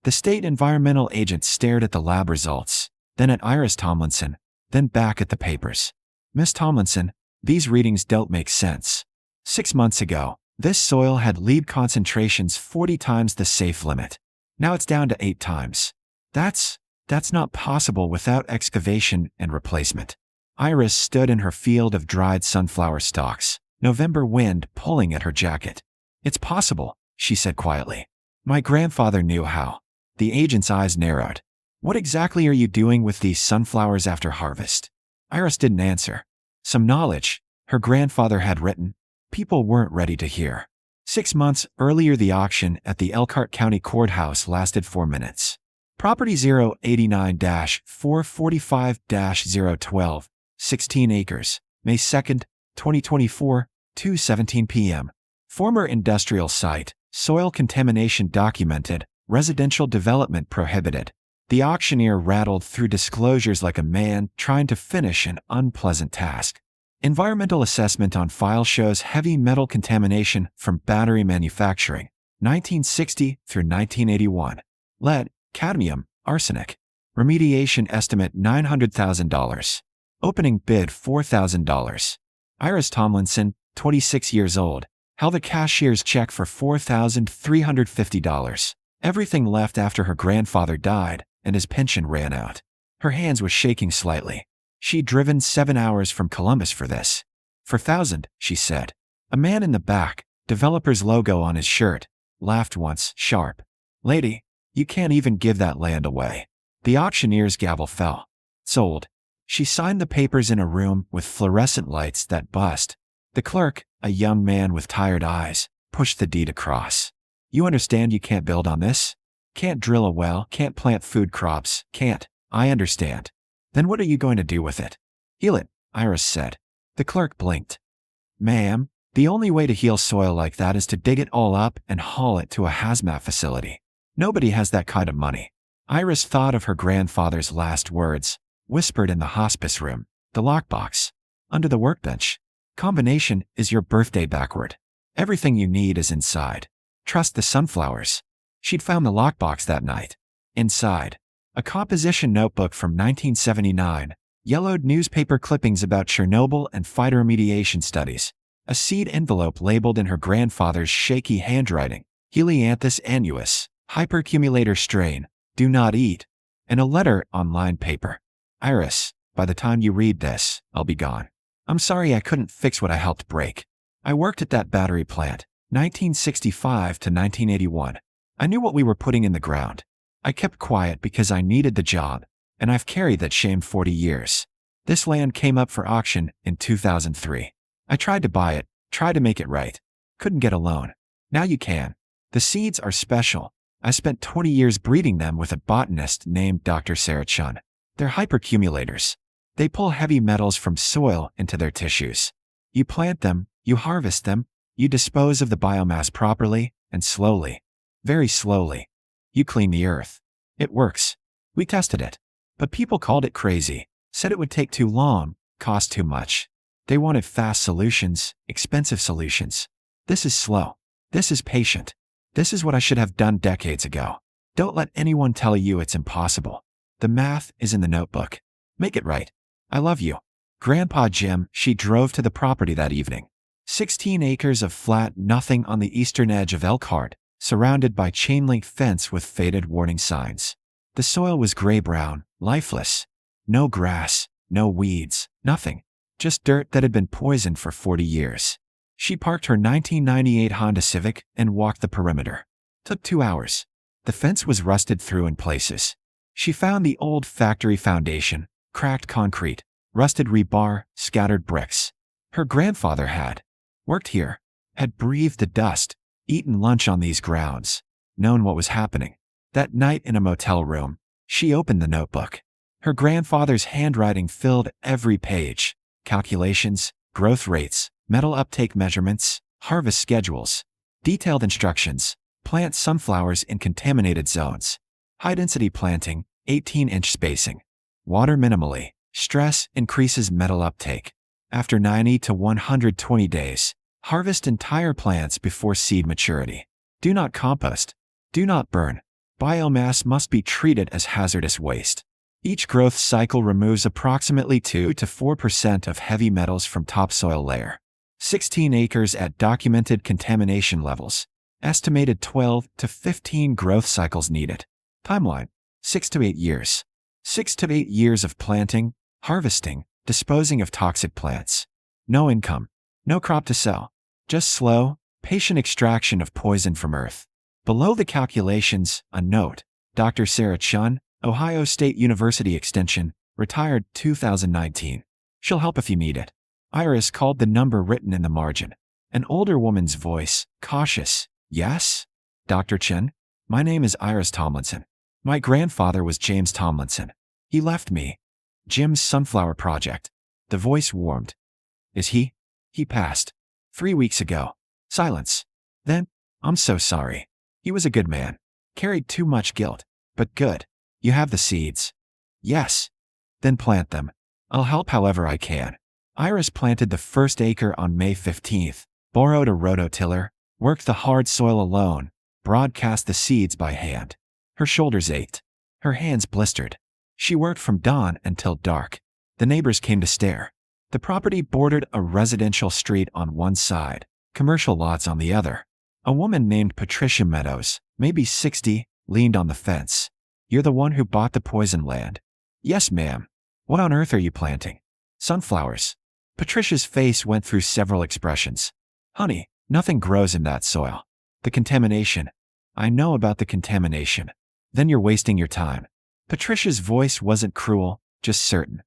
The state environmental agent stared at the lab results, then at Iris Tomlinson, then back at the papers. Miss Tomlinson, these readings don't make sense. 6 months ago, this soil had lead concentrations 40 times the safe limit. Now it's down to 8 times. That's not possible without excavation and replacement. Iris stood in her field of dried sunflower stalks, November wind pulling at her jacket. It's possible, she said quietly. My grandfather knew how. The agent's eyes narrowed. What exactly are you doing with these sunflowers after harvest? Iris didn't answer. Some knowledge, her grandfather had written, people weren't ready to hear. 6 months earlier, the auction at the Elkhart County Courthouse lasted 4 minutes. Property 089-445-012, 16 acres, May 2nd, 2024, 2:17 p.m. Former industrial site, soil contamination documented, residential development prohibited. The auctioneer rattled through disclosures like a man trying to finish an unpleasant task. Environmental assessment on file shows heavy metal contamination from battery manufacturing, 1960 through 1981. Lead, cadmium, arsenic. Remediation estimate $900,000. Opening bid $4,000. Iris Tomlinson, 26 years old, held a cashier's check for $4,350. Everything left after her grandfather died and his pension ran out. Her hands were shaking slightly. She'd driven 7 hours from Columbus for this. For $1,000, she said. A man in the back, developer's logo on his shirt, laughed once, sharp. Lady, you can't even give that land away. The auctioneer's gavel fell. Sold. She signed the papers in a room with fluorescent lights that buzzed. The clerk, a young man with tired eyes, pushed the deed across. You understand you can't build on this? Can't drill a well, can't plant food crops, can't. I understand. Then what are you going to do with it? Heal it, Iris said. The clerk blinked. Ma'am, the only way to heal soil like that is to dig it all up and haul it to a hazmat facility. Nobody has that kind of money. Iris thought of her grandfather's last words, whispered in the hospice room, the lockbox, under the workbench. Combination is your birthday backward. Everything you need is inside. Trust the sunflowers. She'd found the lockbox that night. Inside, a composition notebook from 1979, yellowed newspaper clippings about Chernobyl and phytoremediation studies, a seed envelope labeled in her grandfather's shaky handwriting, Helianthus annuus, hypercumulator strain, do not eat, and a letter on lined paper. Iris, by the time you read this, I'll be gone. I'm sorry I couldn't fix what I helped break. I worked at that battery plant, 1965 to 1981. I knew what we were putting in the ground. I kept quiet because I needed the job, and I've carried that shame 40 years. This land came up for auction in 2003. I tried to buy it, tried to make it right. Couldn't get a loan. Now you can. The seeds are special. I spent 20 years breeding them with a botanist named Dr. Sarah Chun. They're hypercumulators. They pull heavy metals from soil into their tissues. You plant them, you harvest them, you dispose of the biomass properly, and slowly, very slowly, you clean the earth. It works. We tested it. But people called it crazy, said it would take too long, cost too much. They wanted fast solutions, expensive solutions. This is slow. This is patient. This is what I should have done decades ago. Don't let anyone tell you it's impossible. The math is in the notebook. Make it right. I love you. Grandpa Jim. She drove to the property that evening. 16 acres of flat nothing on the eastern edge of Elkhart, surrounded by chain-link fence with faded warning signs. The soil was gray-brown, lifeless. No grass, no weeds, nothing. Just dirt that had been poisoned for 40 years. She parked her 1998 Honda Civic and walked the perimeter. Took 2 hours. The fence was rusted through in places. She found the old factory foundation, cracked concrete, rusted rebar, scattered bricks. Her grandfather had worked here, had breathed the dust, eaten lunch on these grounds, known what was happening. That night in a motel room, she opened the notebook. Her grandfather's handwriting filled every page. Calculations, growth rates, metal uptake measurements, harvest schedules, detailed instructions, plant sunflowers in contaminated zones, high-density planting, 18-inch spacing, water minimally, stress increases metal uptake. After 90 to 120 days, harvest entire plants before seed maturity. Do not compost. Do not burn. Biomass must be treated as hazardous waste. Each growth cycle removes approximately 2 to 4% of heavy metals from topsoil layer. 16 acres at documented contamination levels. Estimated 12 to 15 growth cycles needed. Timeline: 6 to 8 years. 6 to 8 years of planting, harvesting, disposing of toxic plants. No income, no crop to sell. Just slow, patient extraction of poison from earth. Below the calculations, a note. Dr. Sarah Chun, Ohio State University Extension, retired 2019. She'll help if you need it. Iris called the number written in the margin. An older woman's voice, cautious. Yes? Dr. Chun? My name is Iris Tomlinson. My grandfather was James Tomlinson. He left me. Jim's sunflower project. The voice warmed. Is he? He passed. 3 weeks ago. Silence. Then, I'm so sorry. He was a good man. Carried too much guilt. But good. You have the seeds. Yes. Then plant them. I'll help however I can. Iris planted the first acre on May 15th, borrowed a rototiller, worked the hard soil alone, broadcast the seeds by hand. Her shoulders ached. Her hands blistered. She worked from dawn until dark. The neighbors came to stare. The property bordered a residential street on one side, commercial lots on the other. A woman named Patricia Meadows, maybe 60, leaned on the fence. You're the one who bought the poison land. Yes, ma'am. What on earth are you planting? Sunflowers. Patricia's face went through several expressions. Honey, nothing grows in that soil. The contamination. I know about the contamination. Then you're wasting your time. Patricia's voice wasn't cruel, just certain.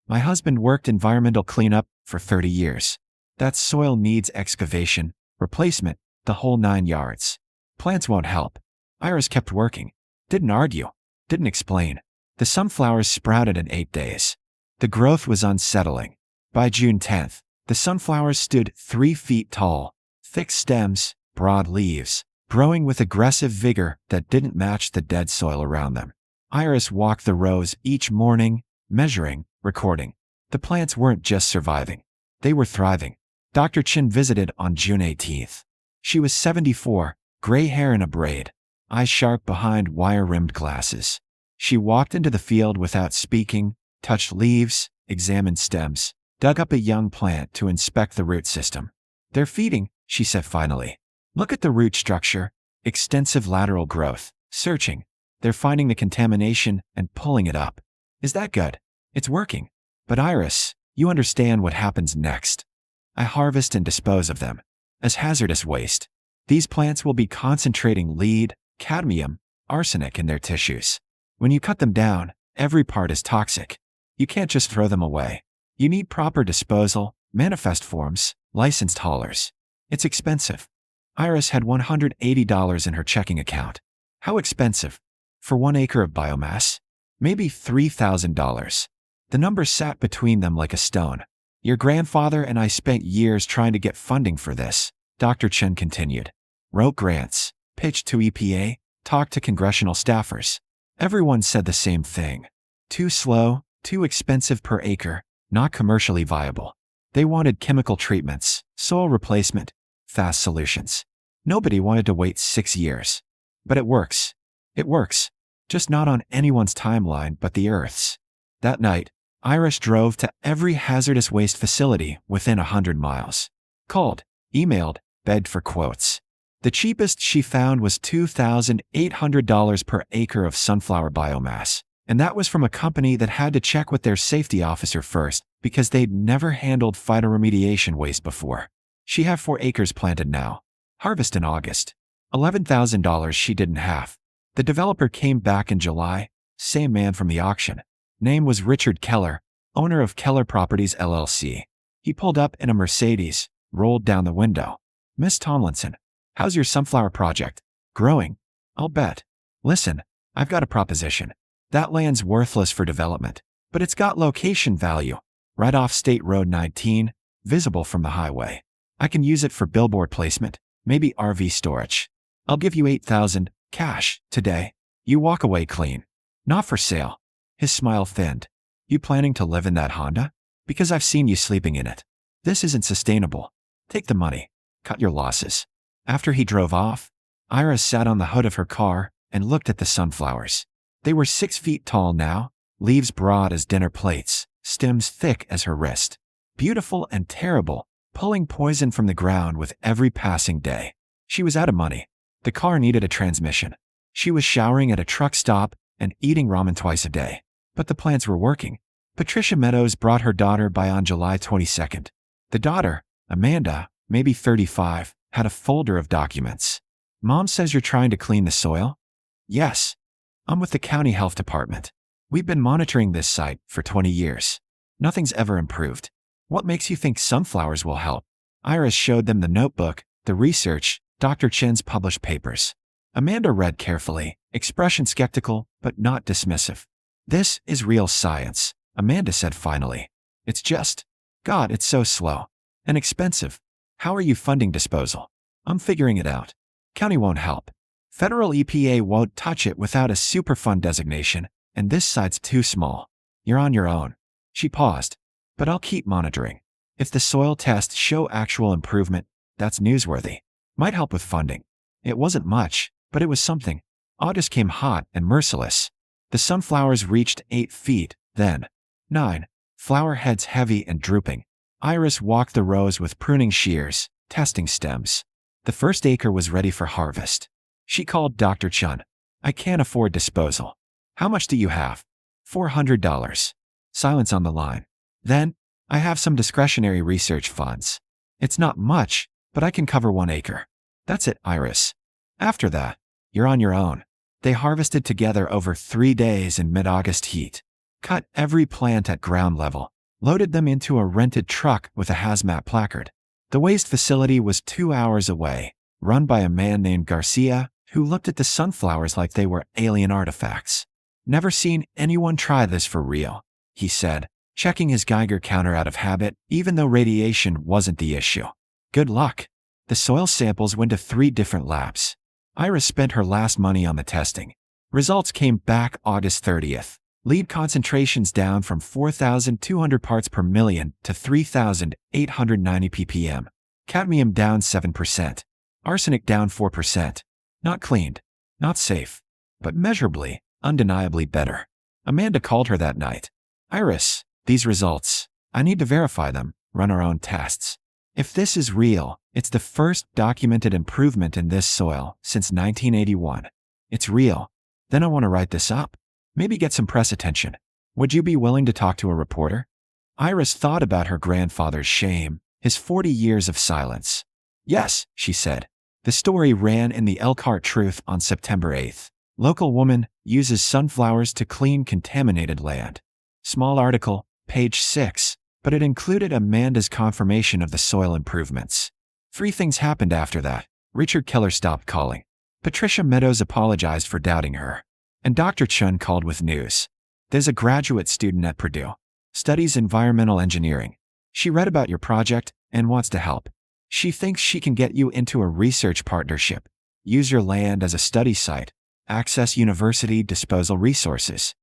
My husband worked environmental cleanup for 30 years. That soil needs excavation, replacement, the whole 9 yards. Plants won't help. Iris kept working. Didn't argue. Didn't explain. The sunflowers sprouted in 8 days. The growth was unsettling. By June 10th, the sunflowers stood 3 feet tall, thick stems, broad leaves, growing with aggressive vigor that didn't match the dead soil around them. Iris walked the rows each morning, measuring, recording. The plants weren't just surviving. They were thriving. Dr. Chin visited on June 18th. She was 74, gray hair in a braid, eyes sharp behind wire-rimmed glasses. She walked into the field without speaking, touched leaves, examined stems, dug up a young plant to inspect the root system. They're feeding, she said finally. Look at the root structure, extensive lateral growth, searching. They're finding the contamination and pulling it up. Is that good? It's working. But Iris, you understand what happens next. I harvest and dispose of them. As hazardous waste. These plants will be concentrating lead, cadmium, arsenic in their tissues. When you cut them down, every part is toxic. You can't just throw them away. You need proper disposal, manifest forms, licensed haulers. It's expensive. Iris had $180 in her checking account. How expensive? For 1 acre of biomass? Maybe $3,000. The number sat between them like a stone. Your grandfather and I spent years trying to get funding for this, Dr. Chen continued. Wrote grants, pitched to EPA, talked to congressional staffers. Everyone said the same thing. Too slow, too expensive per acre, not commercially viable. They wanted chemical treatments, soil replacement, fast solutions. Nobody wanted to wait 6 years. But it works. It works. Just not on anyone's timeline but the Earth's. That night, Iris drove to every hazardous waste facility within 100 miles. Called, emailed, begged for quotes. The cheapest she found was $2,800 per acre of sunflower biomass, and that was from a company that had to check with their safety officer first because they'd never handled phytoremediation waste before. She had 4 acres planted now. Harvest in August. $11,000 she didn't have. The developer came back in July, same man from the auction. Name was Richard Keller, owner of Keller Properties LLC. He pulled up in a Mercedes, rolled down the window. Miss Tomlinson, how's your sunflower project? Growing? I'll bet. Listen, I've got a proposition. That land's worthless for development, but it's got location value. Right off State Road 19, visible from the highway. I can use it for billboard placement, maybe RV storage. I'll give you $8,000, cash, today. You walk away clean. Not for sale. His smile thinned. You planning to live in that Honda? Because I've seen you sleeping in it. This isn't sustainable. Take the money. Cut your losses. After he drove off, Iris sat on the hood of her car, and looked at the sunflowers. They were 6 feet tall now, leaves broad as dinner plates, stems thick as her wrist. Beautiful and terrible, pulling poison from the ground with every passing day. She was out of money. The car needed a transmission. She was showering at a truck stop and eating ramen twice a day. But the plants were working. Patricia Meadows brought her daughter by on July 22nd. The daughter, Amanda, maybe 35, had a folder of documents. Mom says you're trying to clean the soil? Yes. I'm with the county health department. We've been monitoring this site for 20 years. Nothing's ever improved. What makes you think sunflowers will help? Iris showed them the notebook, the research, Dr. Chen's published papers. Amanda read carefully, expression skeptical, but not dismissive. This is real science, Amanda said finally. It's just, God, it's so slow. And expensive. How are you funding disposal? I'm figuring it out. County won't help. Federal EPA won't touch it without a Superfund designation, and this site's too small. You're on your own. She paused. But I'll keep monitoring. If the soil tests show actual improvement, that's newsworthy. Might help with funding. It wasn't much, but it was something. August came hot and merciless. The sunflowers reached 8 feet, then 9. Flower heads heavy and drooping. Iris walked the rows with pruning shears, testing stems. The first acre was ready for harvest. She called Dr. Chen. I can't afford disposal. How much do you have? $400. Silence on the line. Then, I have some discretionary research funds. It's not much, but I can cover 1 acre. That's it, Iris. After that, you're on your own. They harvested together over 3 days in mid-August heat. Cut every plant at ground level. Loaded them into a rented truck with a hazmat placard. The waste facility was 2 hours away, run by a man named Garcia, who looked at the sunflowers like they were alien artifacts. Never seen anyone try this for real, he said, checking his Geiger counter out of habit, even though radiation wasn't the issue. Good luck. The soil samples went to 3 different labs. Iris spent her last money on the testing. Results came back August 30th. Lead concentrations down from 4,200 parts per million to 3,890 ppm. Cadmium down 7%. Arsenic down 4%. Not cleaned. Not safe. But measurably, undeniably better. Amanda called her that night. Iris, these results, I need to verify them, run our own tests. If this is real, it's the first documented improvement in this soil since 1981. It's real. Then I want to write this up. Maybe get some press attention. Would you be willing to talk to a reporter? Iris thought about her grandfather's shame, his 40 years of silence. Yes, she said. The story ran in the Elkhart Truth on September 8th. Local woman uses sunflowers to clean contaminated land. Small article, page 6, but it included Amanda's confirmation of the soil improvements. 3 things happened after that. Richard Keller stopped calling. Patricia Meadows apologized for doubting her. And Dr. Chen called with news. There's a graduate student at Purdue. Studies environmental engineering. She read about your project and wants to help. She thinks she can get you into a research partnership. Use your land as a study site. Access university disposal resources.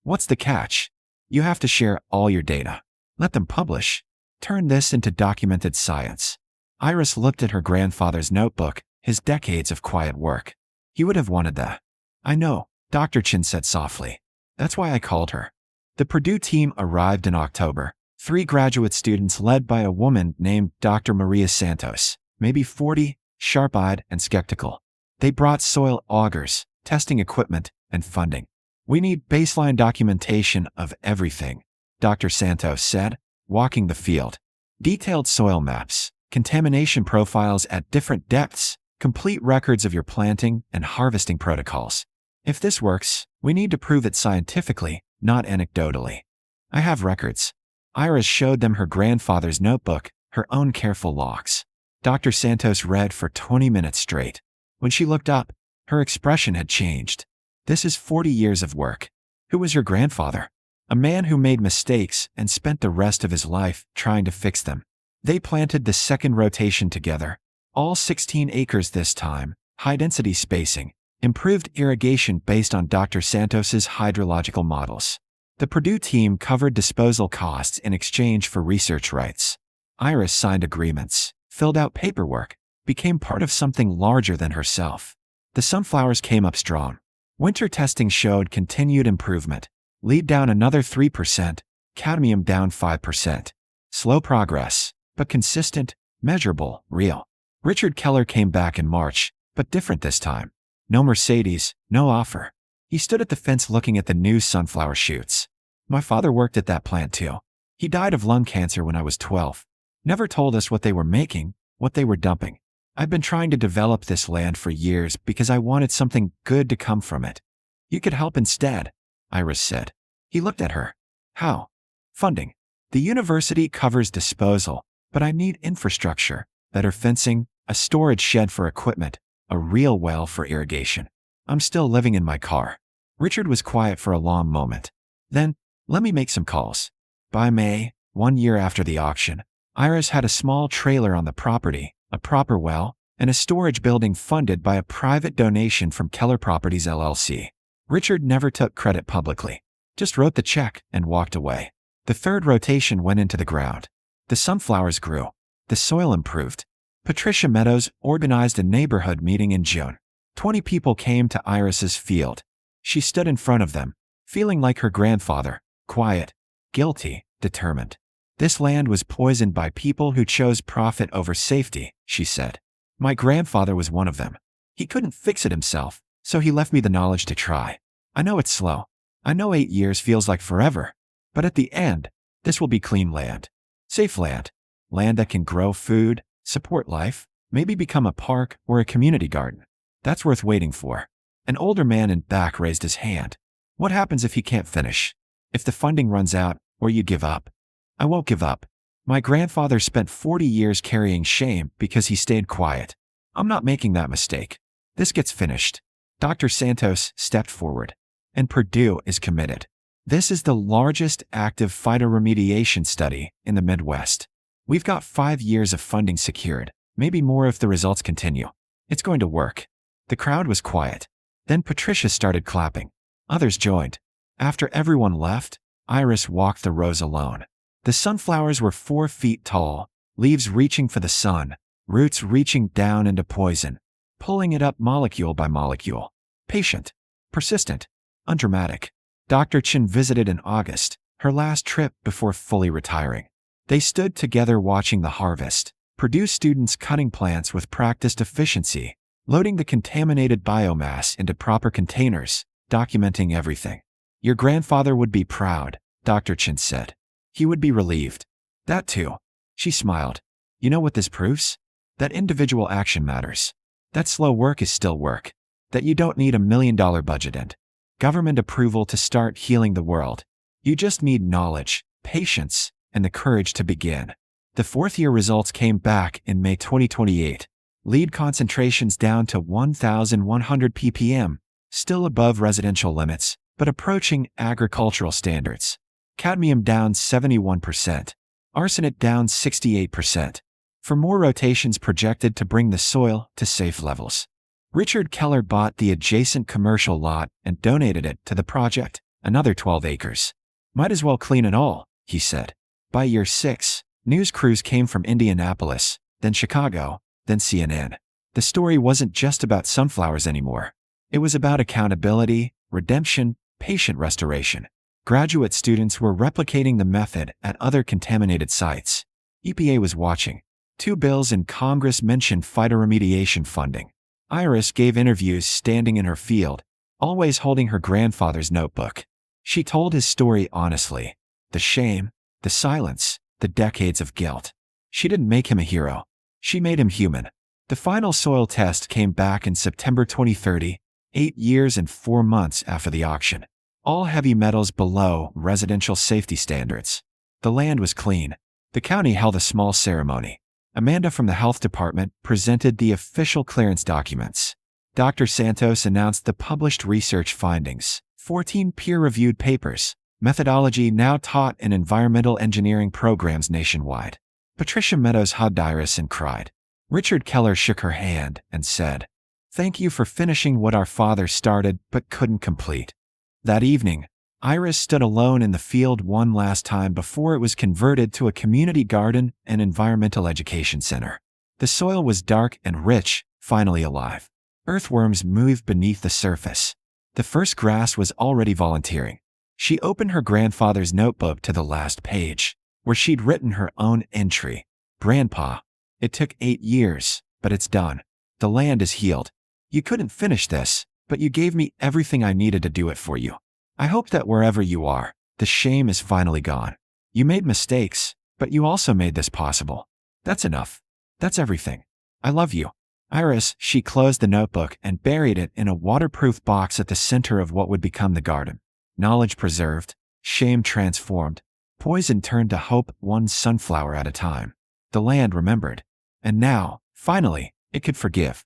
What's the catch? You have to share all your data. Let them publish. Turn this into documented science. Iris looked at her grandfather's notebook, his decades of quiet work. He would have wanted that. I know, Dr. Chen said softly. That's why I called her. The Purdue team arrived in October. 3 graduate students led by a woman named Dr. Maria Santos, maybe 40, sharp-eyed and skeptical. They brought soil augers, testing equipment, and funding. We need baseline documentation of everything, Dr. Santos said, walking the field. Detailed soil maps, contamination profiles at different depths, complete records of your planting and harvesting protocols. If this works, we need to prove it scientifically, not anecdotally. I have records. Iris showed them her grandfather's notebook, her own careful logs. Dr. Santos read for 20 minutes straight. When she looked up, her expression had changed. This is 40 years of work. Who was your grandfather? A man who made mistakes and spent the rest of his life trying to fix them. They planted the second rotation together. All 16 acres this time, high-density spacing, improved irrigation based on Dr. Santos's hydrological models. The Purdue team covered disposal costs in exchange for research rights. Iris signed agreements, filled out paperwork, became part of something larger than herself. The sunflowers came up strong. Winter testing showed continued improvement. Lead down another 3%, cadmium down 5%. Slow progress, but consistent, measurable, real. Richard Keller came back in March, but different this time. No Mercedes, no offer. He stood at the fence looking at the new sunflower shoots. My father worked at that plant too. He died of lung cancer when I was 12. Never told us what they were making, what they were dumping. I've been trying to develop this land for years because I wanted something good to come from it. You could help instead, Iris said. He looked at her. How? Funding. The university covers disposal, but I need infrastructure, better fencing, a storage shed for equipment, a real well for irrigation. I'm still living in my car. Richard was quiet for a long moment. Then, let me make some calls. By May, 1 year after the auction, Iris had a small trailer on the property, a proper well, and a storage building funded by a private donation from Keller Properties LLC. Richard never took credit publicly, just wrote the check and walked away. The third rotation went into the ground. The sunflowers grew. The soil improved. Patricia Meadows organized a neighborhood meeting in June. 20 people came to Iris's field. She stood in front of them, feeling like her grandfather, quiet, guilty, determined. This land was poisoned by people who chose profit over safety, she said. My grandfather was one of them. He couldn't fix it himself, so he left me the knowledge to try. I know it's slow. I know 8 years feels like forever. But at the end, this will be clean land. Safe land. Land that can grow food, support life, maybe become a park or a community garden. That's worth waiting for. An older man in back raised his hand. What happens if he can't finish? If the funding runs out, or you give up? I won't give up. My grandfather spent 40 years carrying shame because he stayed quiet. I'm not making that mistake. This gets finished. Dr. Santos stepped forward. And Purdue is committed. This is the largest active phytoremediation study in the Midwest. We've got 5 years of funding secured, maybe more if the results continue. It's going to work. The crowd was quiet. Then Patricia started clapping. Others joined. After everyone left, Iris walked the rows alone. The sunflowers were 4 feet tall, leaves reaching for the sun, roots reaching down into poison, pulling it up molecule by molecule. Patient, persistent, undramatic. Dr. Chen visited in August, her last trip before fully retiring. They stood together watching the harvest, Purdue students cutting plants with practiced efficiency, loading the contaminated biomass into proper containers, documenting everything. Your grandfather would be proud, Dr. Chen said. He would be relieved. That too. She smiled. You know what this proves? That individual action matters. That slow work is still work. That you don't need $1 million budget and government approval to start healing the world. You just need knowledge, patience, and the courage to begin. The 4th-year results came back in May 2028. Lead concentrations down to 1,100 ppm, still above residential limits, but approaching agricultural standards. Cadmium down 71%. Arsenic down 68%. For more rotations projected to bring the soil to safe levels. Richard Keller bought the adjacent commercial lot and donated it to the project, another 12 acres. Might as well clean it all, he said. By year 6, news crews came from Indianapolis, then Chicago, then CNN. The story wasn't just about sunflowers anymore. It was about accountability, redemption, patient restoration. Graduate students were replicating the method at other contaminated sites. EPA was watching. 2 bills in Congress mentioned phytoremediation funding. Iris gave interviews standing in her field, always holding her grandfather's notebook. She told his story honestly. The shame, the silence, the decades of guilt. She didn't make him a hero. She made him human. The final soil test came back in September 2030, 8 years and 4 months after the auction. All heavy metals below residential safety standards. The land was clean. The county held a small ceremony. Amanda from the health department presented the official clearance documents. Dr. Santos announced the published research findings, 14 peer-reviewed papers, methodology now taught in environmental engineering programs nationwide. Patricia Meadows hugged Iris and cried. Richard Keller shook her hand and said, "Thank you for finishing what our father started but couldn't complete." That evening, Iris stood alone in the field one last time before it was converted to a community garden and environmental education center. The soil was dark and rich, finally alive. Earthworms moved beneath the surface. The first grass was already volunteering. She opened her grandfather's notebook to the last page, where she'd written her own entry. Grandpa, it took 8 years, but it's done. The land is healed. You couldn't finish this, but you gave me everything I needed to do it for you. I hope that wherever you are, the shame is finally gone. You made mistakes, but you also made this possible. That's enough. That's everything. I love you. Iris, she closed the notebook and buried it in a waterproof box at the center of what would become the garden. Knowledge preserved, shame transformed, poison turned to hope, one sunflower at a time. The land remembered. And now, finally, it could forgive.